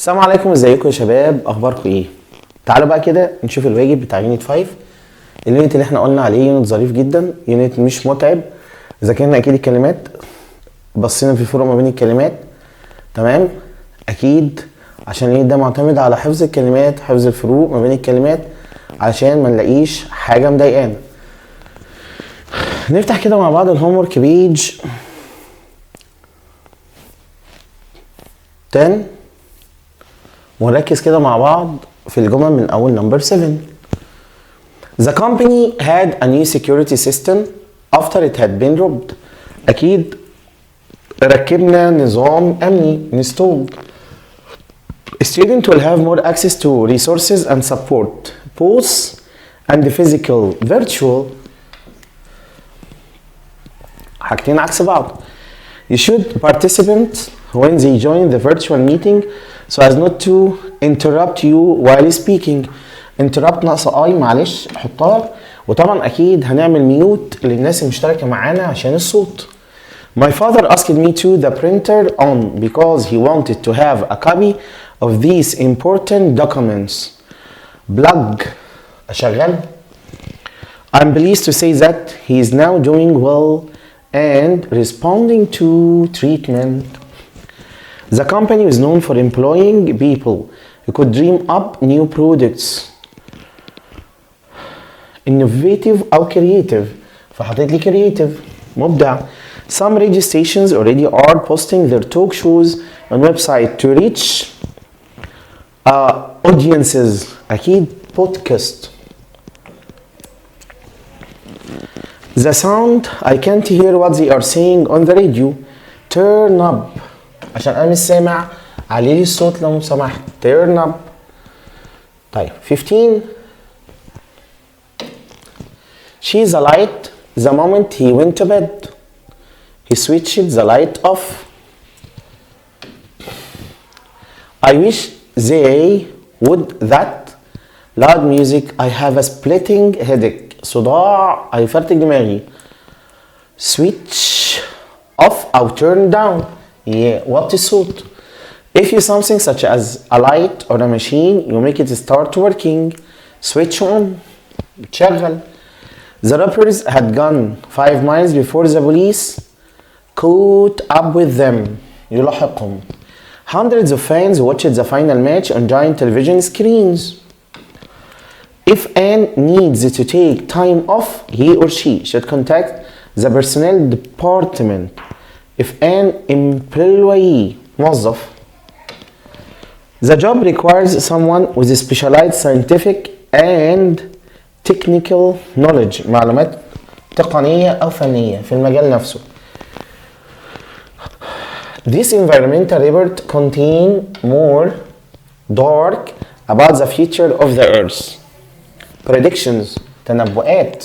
السلام عليكم، ازيكم يا شباب؟ اخباركم ايه؟ تعالوا بقى كده نشوف الواجب بتاع يونت 5. اليونت اللي احنا قلنا عليه يونت ظريف جدا، يونت مش متعب. ذاكرنا اكيد الكلمات، بصينا في الفروق ما بين الكلمات، تمام؟ اكيد عشان ايه؟ ده معتمد على حفظ الكلمات، حفظ الفروق ما بين الكلمات عشان ما نلاقيش حاجه مضايقانا. نفتح كده مع بعض الهوم ورك بيج 10 ونركز كده مع بعض في الجمل من اول نمبر 7. The company had a new security system after it had been robbed. اكيد ركبنا نظام امني installed. A student will have more access to resources and support, both and physical, virtual. حاجتين عكس بعض. You should participants when they join the virtual meeting so as not to interrupt you while speaking. interrupt ناقصه اي، معلش حطها. وطبعا اكيد هنعمل ميوت للناس المشتركه معانا عشان الصوت. My father asked me to the printer on because he wanted to have a copy of these important documents. Plug اشغل. I'm pleased to say that he is now doing well and responding to treatment. The company is known for employing people who could dream up new products. Innovative أو creative، فحطيت لي creative مبدع. Some radio stations already are posting their talk shows on website to reach audiences. أكيد podcast. The sound I can't hear what they are saying on the radio. Turn up عشان انا مش سامع، علي لي الصوت لو سمحت. turn up. طيب 15. She's a light the moment he went to bed. He switched the light off. I wish they would that loud music. I have a splitting headache. صداع هيفرتك دماغي. switch off أو turn down وطي الصوت. If you something such as a light or a machine you make it start working. switch on تشغل. The robbers had gone 5 miles before the police caught up with them. يلاحقهم. Hundreds of fans watched the final match on giant television screens. If Anne needs to take time off, he or she should contact the personnel department. If an employee موظف. The job requires someone with specialized scientific and technical knowledge. معلومات تقنية أو فنية في المجال نفسه. This environmental report contain more dark about the future of the earth. Predictions تنبؤات.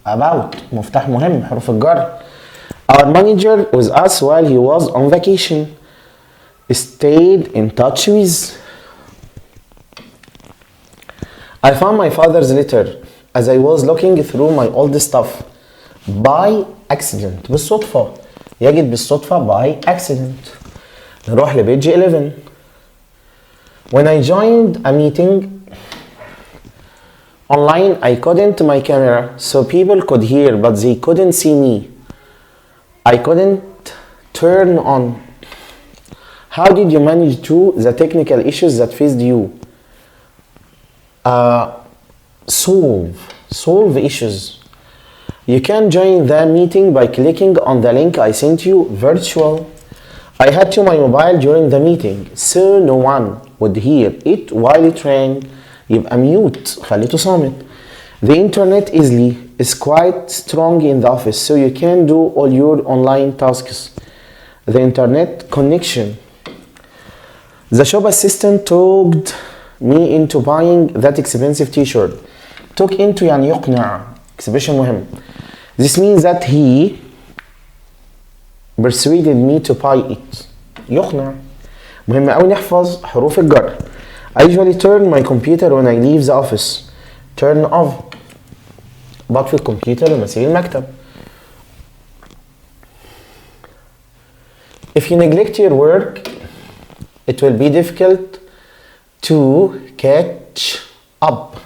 about مفتاح مهم، حروف الجر. Our manager was us while he was on vacation. Stayed in touch with. I found my father's letter as I was looking through my old stuff by accident. بالصدفة، يجد بالصدفة by accident. نروح لبيج 11. When I joined a meeting online I couldn't my camera so people could hear but they couldn't see me. I couldn't turn on. How did you manage to the technical issues that faced you? Solve issues. You can join the meeting by clicking on the link I sent you. Virtual. I had to my mobile during the meeting so no one would hear it while it rang. يبقى mute، خليته صامت. The internet is quite strong in the office so you can do all your online tasks. The internet connection. The shop assistant talked me into buying that expensive t-shirt. Took into يعني يقنع. expression مهم. This means that he persuaded me to buy it. يقنع. مهم أوي نحفظ حروف الجر. I usually turn my computer when I leave the office. Turn off. بطفي الكمبيوتر لما اسيب المكتب. If you neglect your work, it will be difficult to catch up.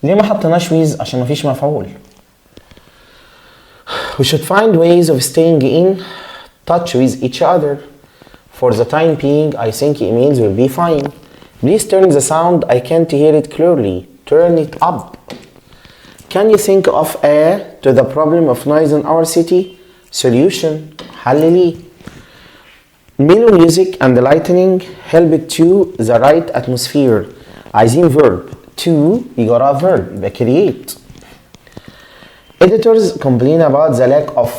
ليه ما حطيناش with؟ عشان ما فيش مفعول. We should find ways of staying in touch with each other. For the time being, I think emails will be fine. Please turn the sound. I can't hear it clearly. Turn it up. Can you think of a to the problem of noise in our city? Solution. حل ليه. Mellow music and lightning help it to the right atmosphere. عايزين verb. To يجي وراها verb يبقى create. Editors complain about the lack of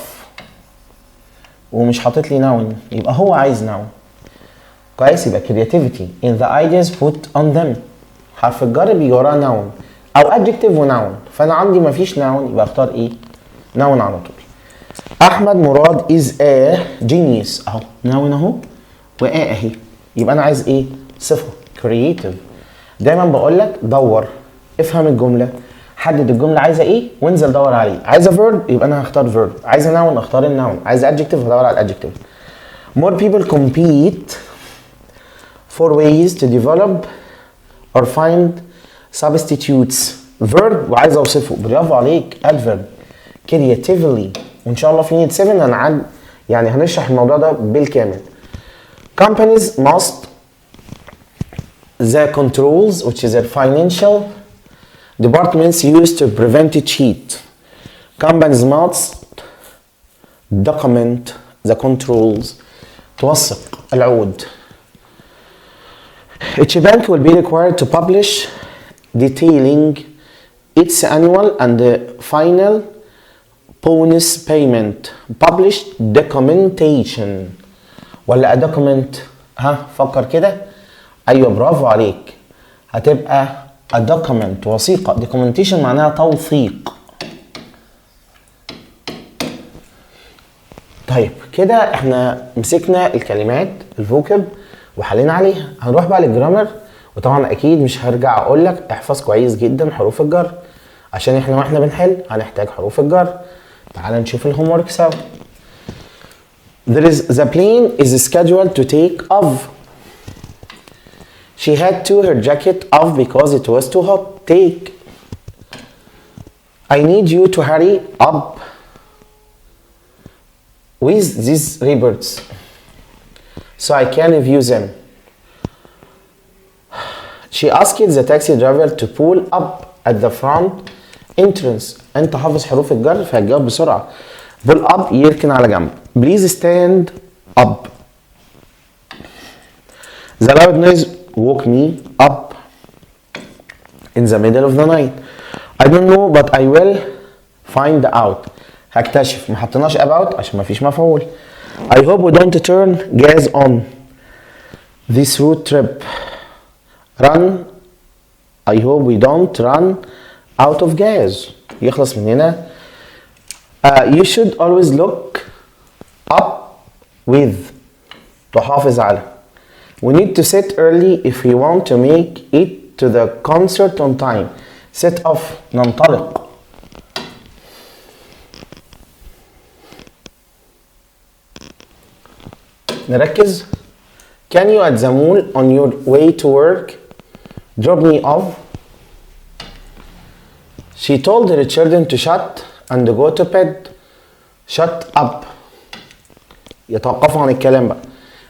ومش حاطط لي noun يبقى هو عايز noun. كويس يبقى creativity in the ideas put on them. حرف الجر بيجي وراه noun او adjective و noun. فانا عندي مفيش noun يبقى اختار ايه؟ noun على طول. احمد مراد is a genius اهو noun اهو و a اهي يبقى انا عايز ايه؟ صفه creative. دايما بقول لك دور افهم الجمله حدد الجمله عايزه ايه وانزل دور عليه. عايزه verb يبقى انا هختار verb. عايزه noun اختار النون. عايزه adjective هدور على الادجكتيف. more people compete for ways to develop or find substitutes. verb وعايز اوصفه. برافو عليك adverb. creatively. وان شاء الله في يونت 7 يعني هنشرح الموضوع ده بالكامل. companies must the controls which is their financial departments used to prevent cheat. Companies must document the controls. توثق العقود. Each bank will be required to publish detailing its annual and final bonus payment. Published documentation ولا a document؟ ها فكر كده. ايوه برافو عليك. هتبقى a document وثيقة. documentation معناها توثيق. طيب كده احنا مسكنا الكلمات الفوكب وحلينا عليها. هنروح بقى للجرامر وطبعا اكيد مش هرجع اقول لك احفظ كويس جدا حروف الجر عشان احنا واحنا بنحل هنحتاج حروف الجر. تعال نشوف الهوم ورك سوا. The plane is scheduled to take off. She had to her jacket off because it was too hot. Take. I need you to hurry up with these reports so I can review them. She asked the taxi driver to pull up at the front entrance. انت حافظ حروف الجر فهتجاوب بسرعة. pull up يركن على جنب. Please stand up. The loud noise woke me up in the middle of the night. I don't know but I will find out. هكتشف. ما حطيناش about عشان ما فيش مفعول. I hope we don't turn gas on this road trip. Run. I hope we don't run out of gas. يخلص من هنا. You should always look up with. تحافظ على. We need to set early if we want to make it to the concert on time. Set off. ننطلق. نركز. Can you at the mall on your way to work drop me off? She told her children to shut and go to bed. Shut up. يتوقفوا عن الكلام بقى.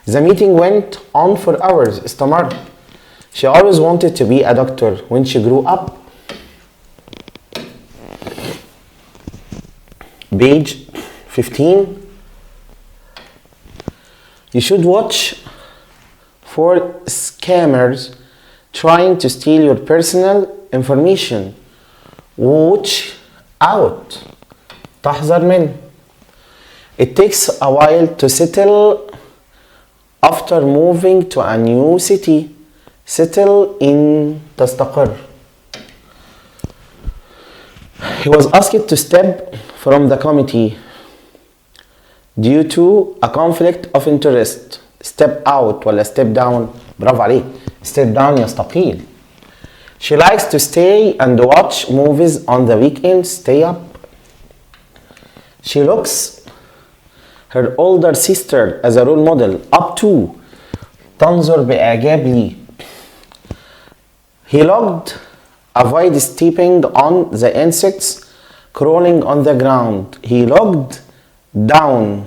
The meeting went on for hours. استمر. She always wanted to be a doctor when she grew up. Page 15. You should watch for scammers trying to steal your personal information. Watch out. تحذر منه. It takes a while to settle after moving to a new city. Settle in تستقر. He was asked to step from the committee due to a conflict of interest. Step out ولا step down. برافو عليك. Step down يستقيل. She likes to stay and watch movies on the weekend. Stay up. She looks her older sister as a role model. Up to. تنظر بإعجاب لي. He logged avoid stepping on the insects crawling on the ground. He logged down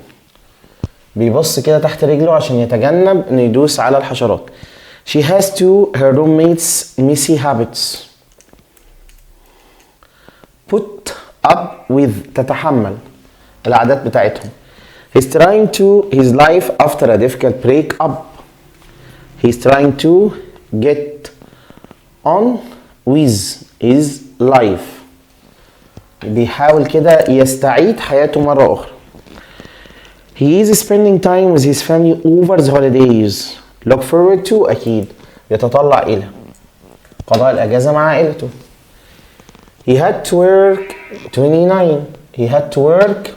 بيبص كده تحت رجله عشان يتجنب انه يدوس على الحشرات. She has to her roommates messy habits. Put up with تتحمل العادات بتاعتهم. He's trying to his life after a difficult breakup. He's trying to get on with his life. بيحاول كده يستعيد حياته مرة أخرى. He is spending time with his family over the holidays. Look forward to أكيد يتطلع إلى قضاء الأجازة مع عائلته. He had to work 29. He had to work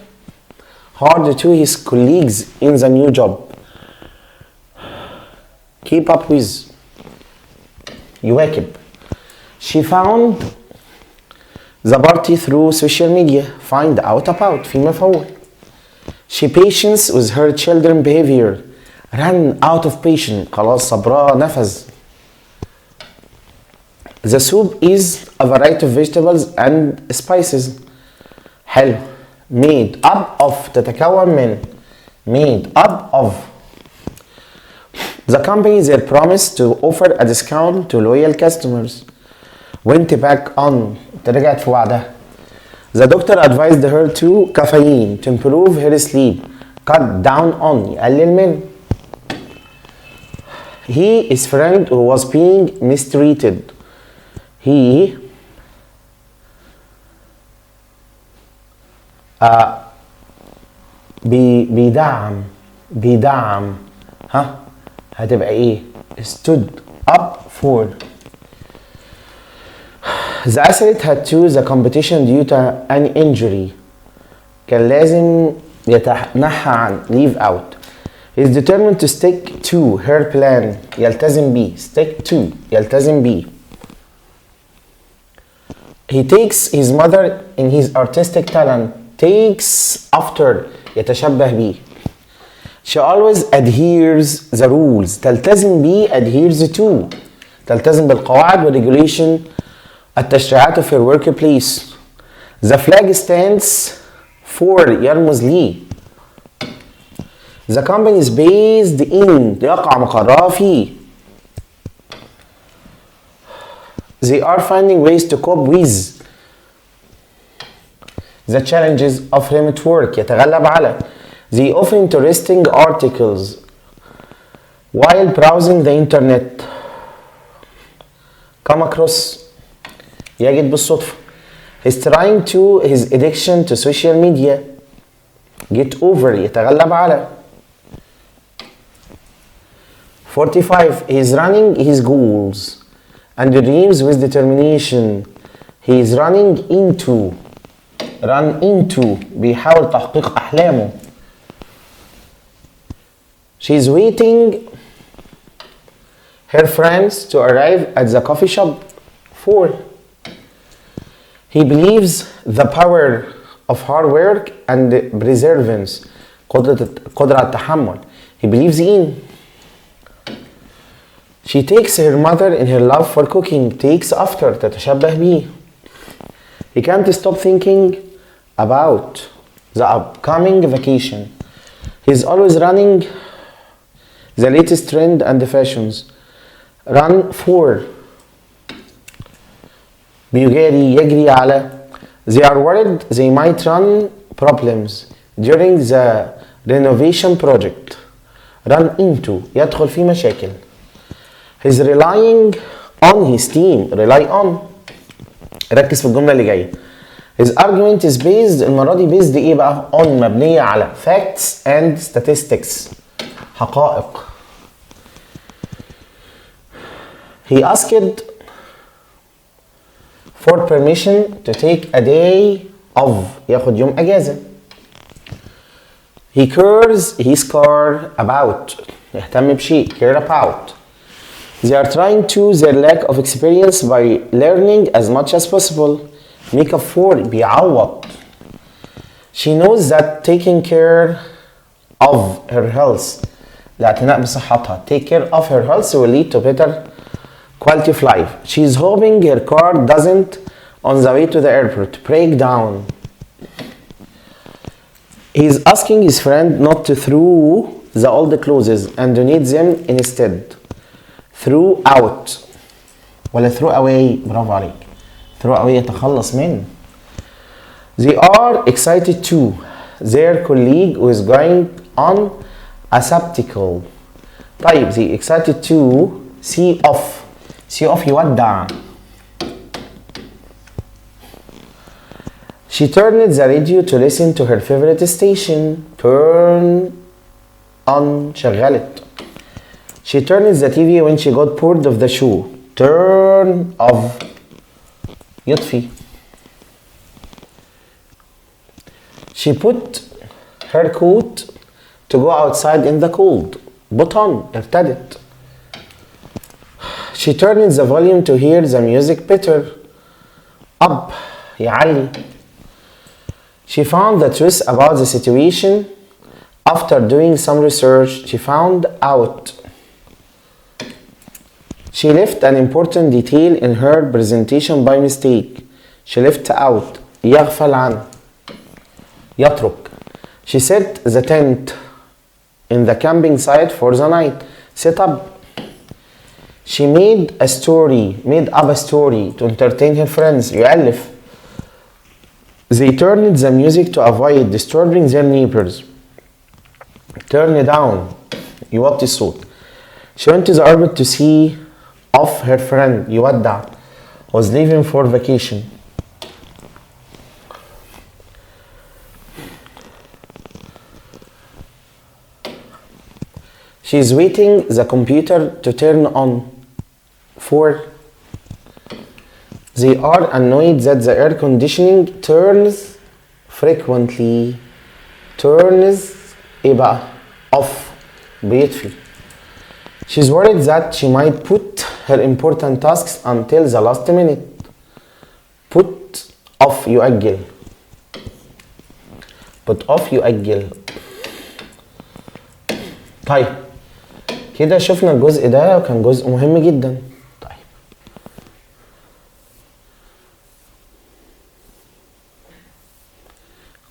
hard to his colleagues in the new job. Keep up with يواكب. She found the party through social media. Find out about في مفعول. She patience with her children behavior. Ran out of patience. خلاص صبرها نفذ. The soup is a variety of vegetables and spices. حلو. Made up of تتكون من. Made up of. The company their promise to offer a discount to loyal customers. Went back on. رجعت في وعدها. The doctor advised her to caffeine to improve her sleep. Cut down on يقلل من. He is friend who was being mistreated. He بيدعم ها هتبقى ايه stood up for. The athlete had to the competition due to an injury. كان لازم يتنحى عن leave out. He is determined to stick to her plan. يلتزم بيه. Stick to يلتزم بيه. He takes his mother in his artistic talent. Takes after يتشبه بيه. She always adheres the rules. تلتزم بيه adheres to. تلتزم بالقواعد والregulation التشريعات في her workplace. The flag stands for يرمز ليه. The company is based in يقع مقرها فيه. They are finding ways to cope with the challenges of remote work. يتغلب على. They offer interesting articles while browsing the internet. Come across يجد بالصدفة. He's trying to his addiction to social media. Get over يتغلب على. 45. He's running his goals and dreams with determination. He's running into. Run into بيحاول تحقيق أحلامه. She's waiting her friends to arrive at the coffee shop. 4. He believes the power of hard work and perseverance. قدرة على التحمل. He believes in. She takes her mother in her love for cooking. Takes after تتشبه بيه. He can't stop thinking about the upcoming vacation. He's always running the latest trend and the fashions. Run for بيجاري يجري على. They are worried they might run problems during the renovation project. Run into يدخل في مشاكل. He's relying on his team. Rely on. ركز في الجملة اللي جاية. His argument is based المرة دي based ايه بقى؟ on مبنية على facts and statistics. حقائق. He asked for permission to take a day off. ياخد يوم أجازة. He cares his car about. يهتم بشيء. care about. They are trying to their lack of experience by learning as much as possible. Make up for بيعوض. She knows that taking care of her health الاعتناء بصحتها take care of her health will lead to better Quality of life. She's hoping her car doesn't, on the way to the airport, break down. He's asking his friend not to throw the old clothes and donate them instead. Throw out ولا throw away. برافو عليك. throw away يتخلص من. They are excited too. Their colleague who is going on a sabbatical. طيب they excited to see off. see off يودع. She turned the radio to listen to her favorite station. Turn on شغلت. She turned the TV when she got bored of the show. Turn off يطفي. She put her coat to go outside in the cold. Put on ارتدت. She turned the volume to hear the music better. Up يعلي. She found the truth about the situation. After doing some research, she found out. She left an important detail in her presentation by mistake. She left out. يغفل عن. يترك. She set the tent in the camping site for the night. Set up. She made up a story to entertain her friends. يؤلف. They turned the music to avoid disturbing their neighbors. Turn down يوطي الصوت. She went to the airport to see off her friend يودع was leaving for vacation. She is waiting the computer to turn on. For they are annoyed that the air conditioning turns frequently. Turns ايه بقى off بيطفي. She's worried that she might put her important tasks until the last minute. Put off يؤجل. Put off يؤجل. طيب كده شفنا الجزء ده وكان جزء مهم جدا. طيب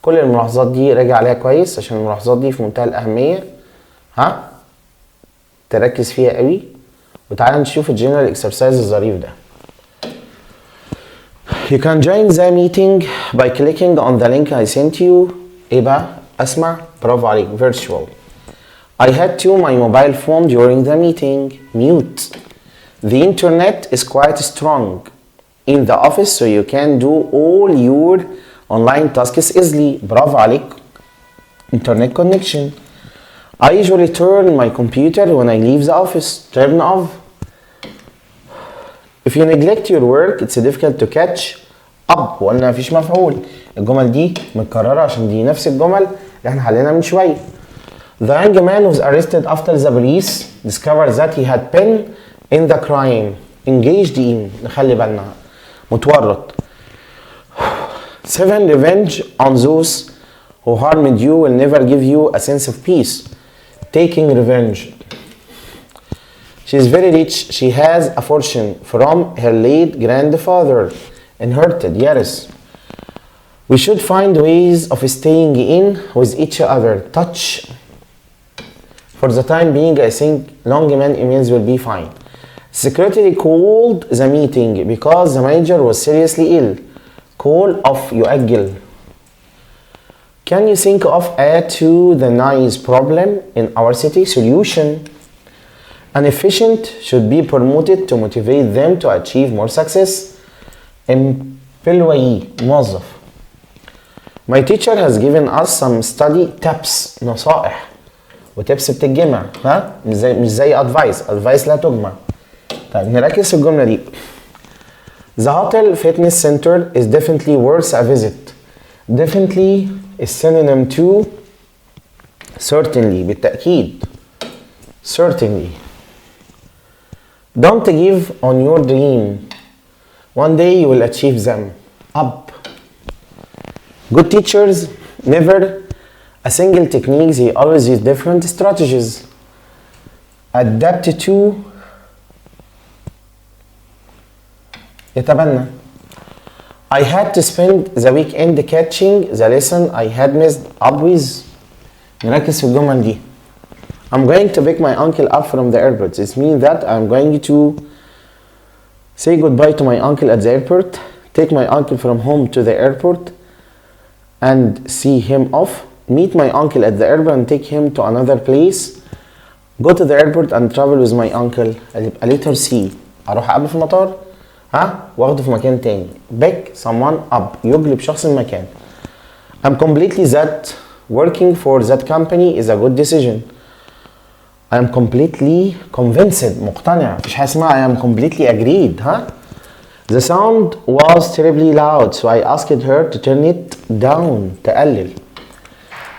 كل الملاحظات دي راجع عليها كويس عشان الملاحظات دي في منتهى الأهمية. تركز فيها قوي وتعالى نشوف الجنرال اكسرسايز الظريف ده. You can join the meeting by clicking on the link I sent you. ايه بقى؟ اسمع. برافو عليك. Virtual. I had to my mobile phone during the meeting. Mute. The internet is quite strong in the office so you can do all your online tasks easily. برافو عليك. Internet connection. I usually turn my computer when I leave the office. Turn off. If you neglect your work it's difficult to catch up. وقلنا مفيش مفعول. الجمل دي متكررة عشان دي نفس الجمل اللي احنا حلينا من شوية. The young man was arrested after the police discovered that he had been in the crime. Engaged in. نخلي بالنا. متورط. 7. Revenge on those who harmed you will never give you a sense of peace. Taking revenge. She is very rich. She has a fortune from her late grandfather. Inherited. Yes. We should find ways of staying in with each other. Touch. For the time being, I think long emails will be fine. Secretary called the meeting because the manager was seriously ill. Call off يؤجل. Can you think of add to the noise problem in our city? Solution. An efficient should be promoted to motivate them to achieve more success. Employee موظف. My teacher has given us some study tips. نصائح. وتبس بتتجمع. مش زي advice لا تجمع. طيب نركز في الجملة دي. The hotel fitness center is definitely worth a visit. Definitely is synonym to certainly. بالتأكيد. Certainly. Don't give on your dream. One day you will achieve them. Up. Good teachers never a single technique. They always use different strategies. Adapt to يتبنى. I had to spend the weekend catching the lesson I had missed up with. نركز في الجمل دي. I'm going to pick my uncle up from the airport. This means that I'm going to say goodbye to my uncle at the airport, take my uncle from home to the airport and see him off, meet my uncle at the airport and take him to another place, go to the airport and travel with my uncle. يبقى letter C. اروح اقابله في المطار واخده في مكان تاني. pick someone up. يجلب شخص المكان. I'm completely that working for that company is a good decision. I am completely convinced. مقتنع. مفيش حاجة اسمها I am completely agreed. The sound was terribly loud, so I asked her to turn it down. تقلل.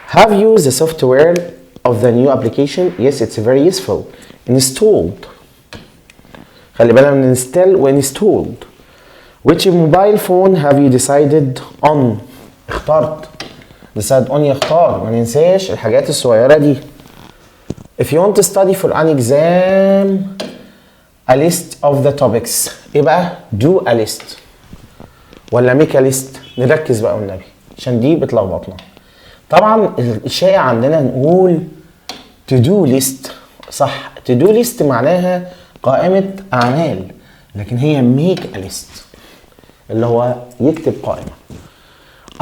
Have you used the software of the new application? Yes, it's very useful. Installed. خلي بالك من install و installed. Which mobile phone have you decided on? اخترت. decide on يختار. ما ننساش الحاجات الصغيرة دي. If you want to study for an exam, a list of the topics. ايه بقى؟ do a list. ولا make a list. نركز بقى والنبي عشان دي بتلخبطنا. طبعا الشائع عندنا نقول to do list. صح. to do list معناها قائمة أعمال. لكن هي make a list اللي هو يكتب قائمة.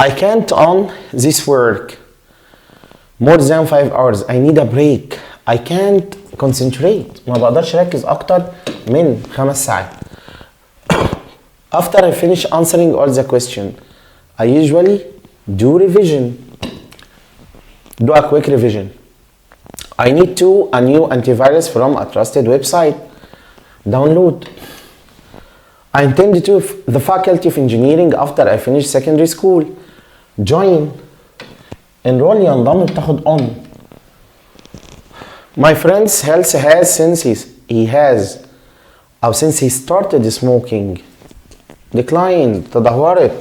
I can't on this work more than 5 hours. I need a break. I can't concentrate. ما بقدرش أركز أكتر من 5 ساعات. After I finish answering all the question, I usually do revision. Do a quick revision. I need a new antivirus from a trusted website. Download. I intend to the faculty of engineering after I finish secondary school. Join. Enroll ينضم بتاخد on. My friend's health has since he started smoking declined. تدهورت.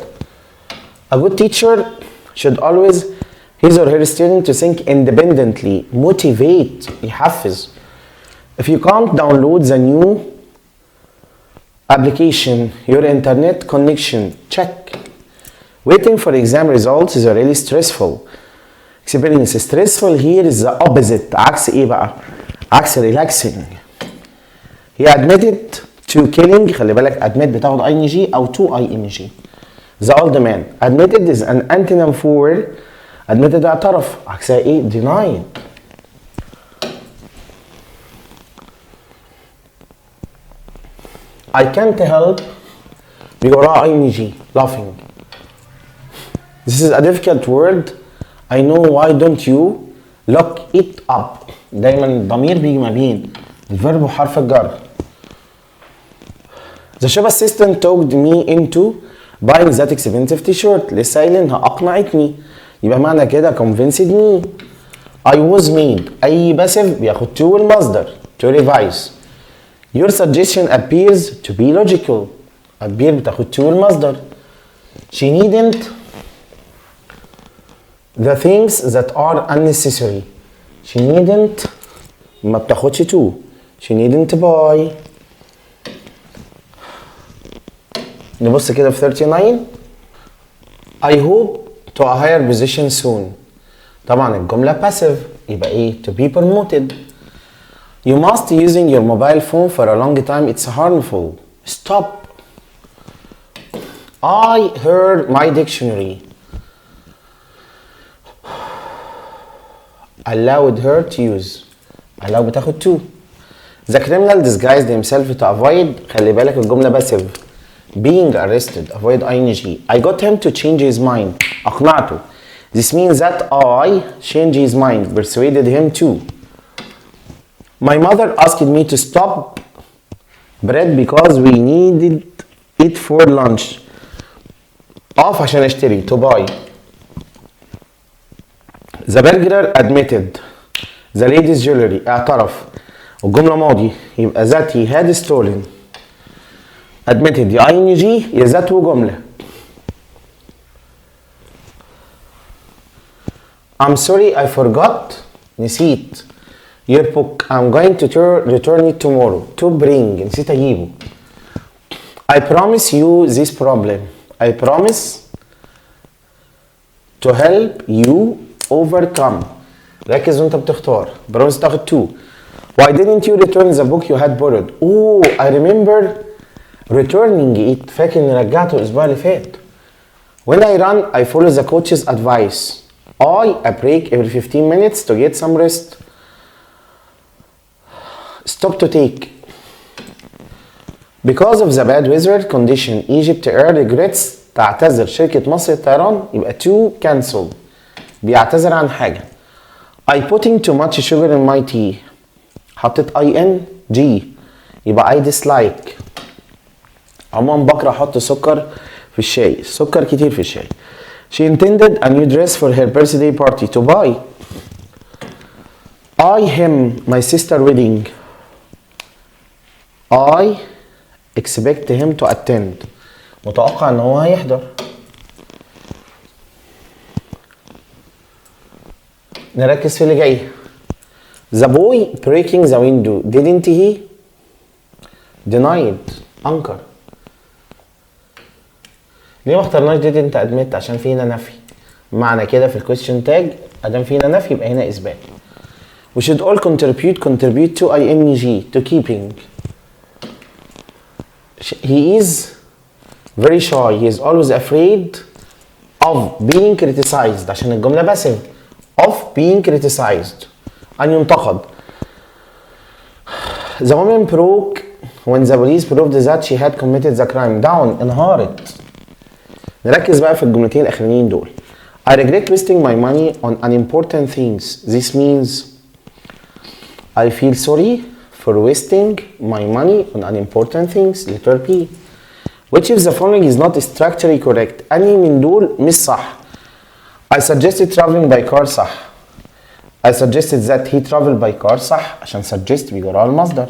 A good teacher should always his or her student to think independently. Motivate. يحفز. If you can't download the new application, your internet connection, check. Waiting for exam results is really stressful. Experience stressful here is the opposite. عكس ايه بقى؟ عكس relaxing. He admitted to killing. خلي بالك admit بتاخد ing او to ing. The old man. Admitted is an antonym for admitted اعترف. عكسها ايه؟ denied. I can't help بيقراها ing laughing. This is a difficult word. I know. Why don't you look it up? دايما الضمير بيجي ما بين الفيرب وحرف الجر. The shop assistant talked me into buying that expensive t-shirt. لسه قايلينها أقنعتني. يبقى معنى كده convinced me. I was made. أي passive بياخد to المصدر to revise. Your suggestion appears to be logical. appear بتاخد to المصدر. She needn't the things that are unnecessary. She needn't ما بتاخدش to. She needn't buy. نبص كده في 39. I hope to a higher position soon. طبعا الجملة passive يبقى ايه؟ to be promoted. You must using your mobile phone for a long time. It's harmful. Stop. I heard my dictionary. Allowed her to use. allow بتاخد to. The criminal disguised himself to avoid. خلي بالك الجملة passive. Being arrested. Avoid ing. I got him to change his mind. أقنعته. This means that I changed his mind. Persuaded him to. My mother asked me to stop bread because we needed it for lunch. أقف عشان أشتري. To buy. The burglar admitted the lady's jewelry. اعترف. والجملة ماضي يبقى that he had stolen. admitted يا ing يا ذات وجملة. I'm sorry I forgot. نسيت. Your book. I'm going to return it tomorrow. To bring. نسيت أجيبه. I promise you this problem. I promise to help you overcome. ركز وانت بتختار. promise تاخد to. Why didn't you return the book you had borrowed? Oh, I remember returning it. فاكر اني رجعته الاسبوع اللي فات. When I run, I follow the coach's advice. I break every 15 minutes to get some rest. Stop to take. Because of the bad weather condition, Egypt Air regrets. تعتذر شركة مصر للطيران. يبقى to cancel. بيعتذر عن حاجة. I putting too much sugar in my tea. حطيت ing. يبقى I dislike. عموما بكره احط سكر في الشاي. سكر كتير في الشاي. She intended a new dress for her birthday party to buy. My sister wedding. I expect him to attend. متوقع ان هو هيحضر. نركز في اللي جاي. The boy breaking the window didn't he? Denied. أنكر. ليه ما اخترناش didn't admit؟ عشان فينا نفي. معنى كده في الكويستشن تاج ادام فينا نفي يبقى هنا اثبات. We should all contribute to ing to keeping. He is very shy. He is always afraid of being criticized. عشان الجملة باسم. Of being criticized. أن ينتقد. The woman broke when the police proved that she had committed the crime. Down. انهارت. نركز بقى في الجملتين الأخرانيين دول. I regret wasting my money on unimportant things. This means I feel sorry for wasting my money on unimportant things. Letter B. Which of the following is not structurally correct? أنهي من دول مش صح. I suggested traveling by car صح. I suggested that he traveled by car صح عشان suggest بيجرى المصدر.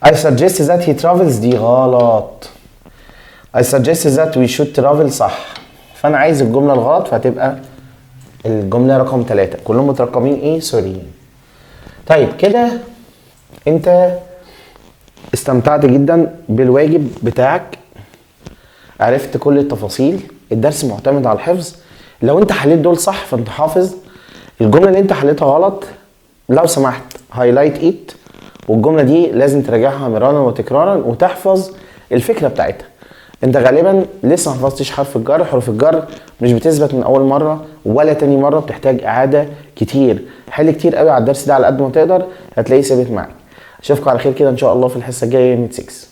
I suggested that he travels دي غلط. I suggested that we should travel صح. فأنا عايز الجملة الغلط فهتبقى الجملة رقم 3. كلهم مترقمين ايه؟ سوريين. طيب كده انت استمتعت جدا بالواجب بتاعك. عرفت كل التفاصيل. الدرس معتمد على الحفظ. لو انت حليت دول صح فانت حافظ. الجملة اللي انت حليتها غلط لو سمحت هايلايت ات، والجملة دي لازم تراجعها مرارا وتكرارا وتحفظ الفكرة بتاعتها. انت غالبا لسه ما حفظتش حرف الجر. حروف الجر مش بتثبت من اول مرة ولا تاني مرة، بتحتاج اعادة كتير. حل كتير قوي على الدرس ده على قد ما تقدر هتلاقيه ثابت معاك. اشوفكم على خير كده ان شاء الله في الحصة الجاية يونت 6.